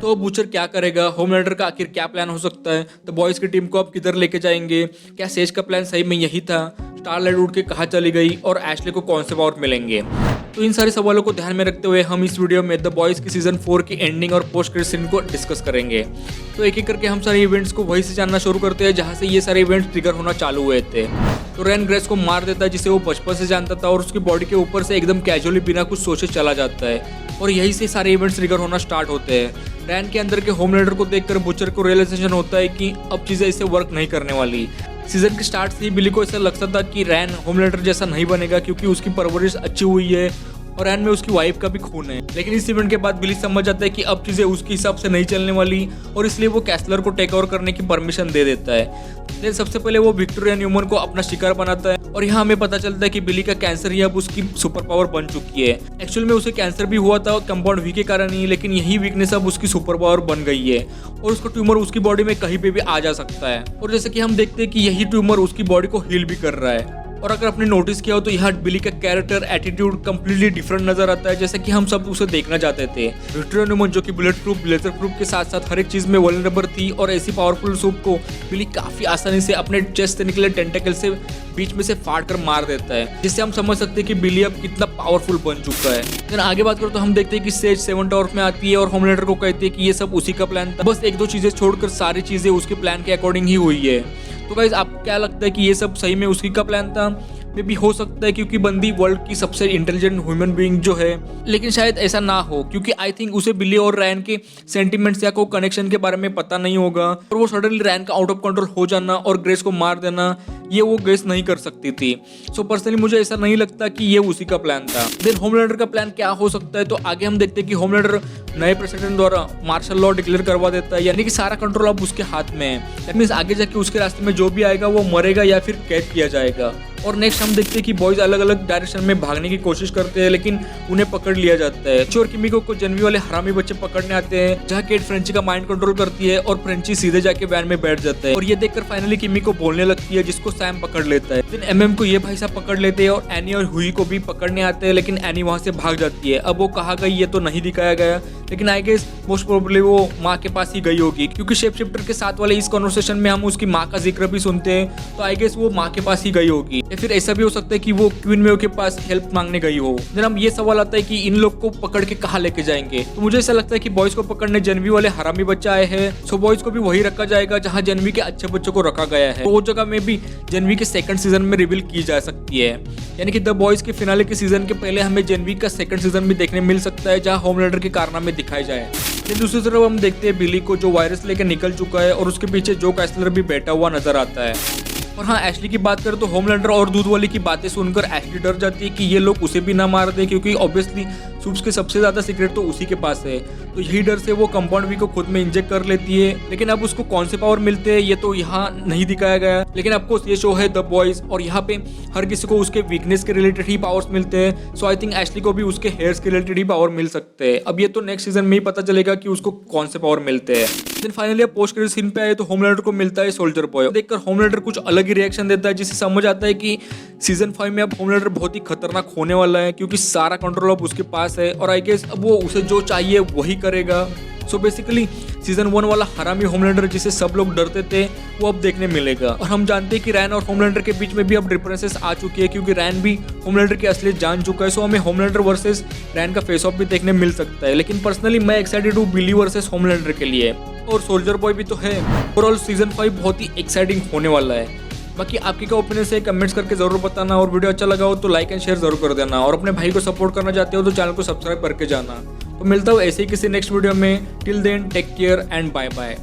तो बूचर क्या करेगा, होमलैंडर का आखिर क्या प्लान हो सकता है, द बॉयज की टीम को अब किधर लेके जाएंगे, क्या सेज का प्लान सही में यही था, स्टारलाइट उड़ के कहाँ चली गई और एशले को कौन से पावर मिलेंगे। तो इन सारे सवालों को ध्यान में रखते हुए हम इस वीडियो में द बॉयज की सीजन 4 की एंडिंग और पोस्ट क्रेडिट सीन को डिस्कस करेंगे। तो एक एक करके हम सारे इवेंट्स को वहीं से जानना शुरू करते हैं जहाँ से ये सारे इवेंट्स ट्रिगर होना चालू हुए थे। तो रैन ग्रेस को मार देता है जिसे वो बचपन से जानता था और उसकी बॉडी के ऊपर से एकदम कैजुअली बिना कुछ सोचे चला जाता है और यहीं से सारे इवेंट्स ट्रिगर होना स्टार्ट होते हैं। रैन के अंदर के होमलैंडर को देखकर बूचर को रियलाइजेशन होता है कि अब चीज़ें इससे वर्क नहीं करने वाली। सीजन के स्टार्ट से ही बिली को ऐसा लगता था कि रैन होमलैंडर जैसा नहीं बनेगा क्योंकि उसकी परवरिश अच्छी हुई है और रैन में उसकी वाइफ का भी खून है। लेकिन इस इवेंट के बाद बिली समझ जाता है कि अब चीज़ें उसके हिसाब से नहीं चलने वाली और इसलिए वो कैसलर को टेक ओवर करने की परमिशन दे देता है। लेकिन सबसे पहले वो विक्टोरिया न्यूमन को अपना शिकार बनाता है और यहाँ हमें पता चलता है कि बिली का कैंसर ही अब उसकी सुपर पावर बन चुकी है। एक्चुअल में उसे कैंसर भी हुआ था कंपाउंड वी के कारण ही, लेकिन यही वीकनेस अब उसकी सुपर पावर बन गई है और उसका ट्यूमर उसकी बॉडी में कहीं पे भी आ जा सकता है। और जैसे कि हम देखते हैं कि यही ट्यूमर उसकी बॉडी को हील भी कर रहा है। और अगर आपने नोटिस किया हो तो यहाँ बिली का कैरेक्टर एटीट्यूड कम्प्लीटली डिफरेंट नजर आता है जैसे कि हम सब उसे देखना चाहते थे। विक्टोरिया न्यूमन जो कि बुलेट प्रूफ ब्लेजर प्रूफ के साथ साथ हर एक चीज में वल्नरेबल थी और ऐसी पावरफुल सूप को बिली काफी आसानी से अपने चेस्ट से निकले टेंटेकल से बीच में से फाड़ कर मार देता है, जिससे हम समझ सकते हैं कि बिली अब कितना पावरफुल बन चुका है। लेकिन आगे बात करो तो हम देखते हैं कि सेज 7 टावर में आती है और होमलैंडर को कहती है कि ये सब उसी का प्लान था, बस एक दो चीजें छोड़कर सारी चीजें उसके प्लान के अकॉर्डिंग ही हुई है। तो गाइस आपको क्या लगता है कि ये सब सही में उसी का प्लान था? मे भी हो सकता है क्योंकि बंदी वर्ल्ड की सबसे इंटेलिजेंट ह्यूमन बीइंग जो है, लेकिन शायद ऐसा ना हो क्योंकि आई थिंक उसे बिली और रैन के सेंटिमेंट्स या कोई कनेक्शन के बारे में पता नहीं होगा और वो सडनली रैन का आउट ऑफ कंट्रोल हो जाना और ग्रेस को मार देना ये वो गेस नहीं कर सकती थी। सो पर्सनली मुझे ऐसा नहीं लगता कि ये उसी का प्लान था। देन होमलैंडर का प्लान क्या हो सकता है, तो आगे हम देखते हैं कि होमलैंडर नए प्रेसिडेंट द्वारा मार्शल लॉ डिक्लेयर करवा देता है, यानी कि सारा कंट्रोल अब उसके हाथ में है। दैट मींस आगे जाके उसके रास्ते में जो भी आएगा वो मरेगा या फिर कैद किया जाएगा। और नेक्स्ट हम देखते हैं कि बॉयज अलग अलग डायरेक्शन में भागने की कोशिश करते हैं लेकिन उन्हें पकड़ लिया जाता है। चोर किमिको को जनवी वाले हरामी बच्चे पकड़ने आते हैं जहाँ केट फ्रेंची का माइंड कंट्रोल करती है और फ्रेंची सीधे जाके वैन में बैठ जाता है और ये देखकर फाइनली किमिको बोलने लगती है जिसको सैम पकड़ लेता है। फिर एमएम को ये भाई साहब पकड़ लेते हैं और एनी और हुई को भी पकड़ने आते हैं लेकिन एनी वहां से भाग जाती है। अब वो कहाँ गई ये तो नहीं दिखाया गया, लेकिन आई गेस मोस्ट प्रोबेबली वो माँ के पास ही गई होगी क्योंकि शेप शिफ्टर के साथ वाले इस कॉन्वर्सेशन में हम उसकी माँ का जिक्र भी सुनते हैं, तो आई गेस वो माँ के पास ही गई होगी या फिर ऐसा भी हो सकता है कि वो क्वीन मेयो के पास हेल्प मांगने गई हो। जब ये सवाल आता है कि इन लोग को पकड़ के कहाँ लेके जाएंगे, तो मुझे ऐसा लगता है कि बॉयज को पकड़ने जनवी वाले हरामी बच्चा आए हैं, सो बॉयज को भी वही रखा जाएगा जहाँ जनवी के अच्छे बच्चों को रखा गया है। तो वो जगह में भी जनवी के सेकंड सीजन में रिवील की जा सकती है, यानी कि द बॉयज के फिनाले के सीजन के पहले हमें जनवी का सेकंड सीजन भी देखने मिल सकता है जहाँ होमलैंडर के कारनामे दिखाए जाए। लेकिन दूसरी तरफ हम देखते हैं बिली को जो वायरस लेकर निकल चुका है और उसके पीछे जो कैसलर भी बैठा हुआ नजर आता है। और हाँ, एशली की बात करें तो होमलैंडर और दूध वाली की बातें सुनकर एशली डर जाती है कि ये लोग उसे भी ना मार दे क्योंकि ऑब्वियसली सूट्स के सबसे ज्यादा सीक्रेट तो उसी के पास है। तो यही डर से वो कंपाउंड वी को खुद में इंजेक्ट कर लेती है। लेकिन अब उसको कौन से पावर मिलते हैं ये तो यहाँ नहीं दिखाया गया, लेकिन आपको ये शो है द बॉयज और यहाँ पे हर किसी को उसके वीकनेस के रिलेटेड ही पावर्स मिलते हैं। सो आई थिंक एशली को भी उसके हेयर्स के रिलेटेड ही पावर मिल सकते हैं। अब ये तो नेक्स्ट सीजन में ही पता चलेगा कि उसको कौन से पावर मिलते हैं। Then finally post credit scene पे आए तो होमलैंडर को मिलता है सोल्जर बॉय। देखकर होमलैंडर कुछ अलग ही रिएक्शन देता है जिससे समझ आता है कि सीजन 5 में अब होमलैंडर बहुत ही खतरनाक होने वाला है क्योंकि सारा कंट्रोल अब उसके पास है और आई गेस अब वो उसे जो चाहिए वही करेगा। सो बेसिकली सीजन 1 वाला हरामी होमलैंडर जिसे सब लोग डरते थे वो अब देखने मिलेगा। और हम जानते हैं कि रैन और होमलैंडर के बीच में भी अब डिफरेंसेस आ चुकी है क्योंकि रैन भी होमलैंडर की असलियत जान चुका है। सो हमें होमलैंडर वर्सेस रैन का फेस ऑफ भी देखने मिल सकता है। लेकिन पर्सनली मैं एक्साइटेड हूँ बिली वर्सेस होमलैंडर के लिए, और सोल्जर बॉय भी तो है। ओवरऑल सीजन 5 बहुत ही एक्साइटिंग होने वाला है। बाकी आपकी क्या ओपिनियन है कमेंट्स करके जरूर बताना और वीडियो अच्छा लगा हो तो लाइक एंड शेयर जरूर कर देना और अपने भाई को सपोर्ट करना चाहते हो तो चैनल को सब्सक्राइब करके जाना। तो मिलता हूँ ऐसे ही किसी नेक्स्ट वीडियो में। Till then take care and bye bye.